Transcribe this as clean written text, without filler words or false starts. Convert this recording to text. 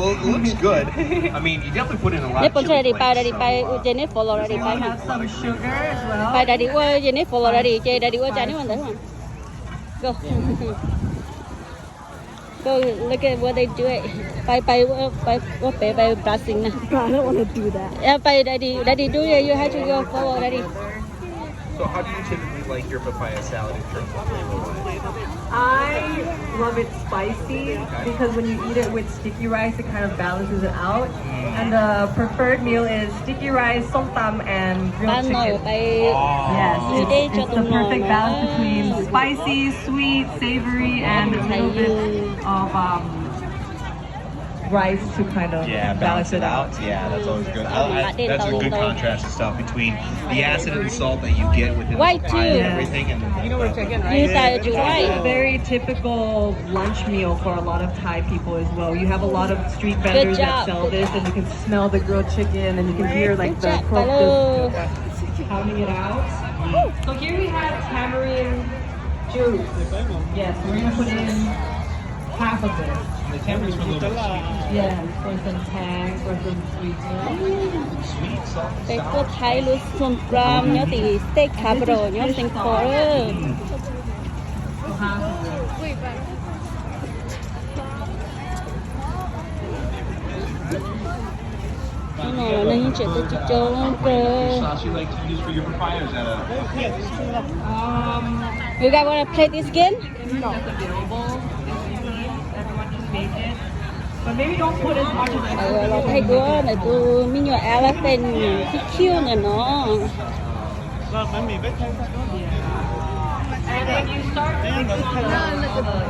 well, it looks good. I mean, you definitely put in a lot Nhớ of con chili đi bay flakes. đây đi Jenny follow đây đi bay We have some sugar as well. bay đây đi qua Jenny follow đây đi chơi đây đi qua Jenny mà đấy mà go go look at what they do it bay Brazil nè I don't want to do that. yeah bay đây đi do it you have to go follow đây đi. So how do you typically like your papaya salad in terms of flavor? I love it spicy because when you eat it with sticky rice, it kind of balances it out. And the preferred meal is sticky rice, somtam, and grilled Ba nồi chicken. bay Yes, như đây cho it's the tụi nó perfect balance between spicy, sweet, savory, and a little bit of rice to kind of Balance it out. Yeah, that's always good. That's a good contrast and stuff between the acid and the salt that you get within White the papaya too. and everything. And như tại chữ It's white a very typical lunch meal for a lot of Thai people as well. You have a lot of street vendors job. that sell this, and you can smell the grilled chicken, and you can hear like Good the job, croak Hello. pounding it out. So here we have tamarind juice. Yes, we're gonna put in half of it. the tamarind a little bit sweet. Yeah, for some tang, for some sweetness. Sweet, salt, เป็น sour. พวกไทยรู้ส่วนปลอมเนาะตีสเต็กคาร์โบเนาะสิงคโปร์ So half of it. nó nên chuyện tôi cho cơ Sauce you like to use for your papaya? Is that you guys wanna play this game No. That's available. Everyone can make it. But maybe don't put as much as เราให้ดูหน่อยดูมิโยแอลเป็นที่คิ้วน่ะเนาะ And when you start mixing all the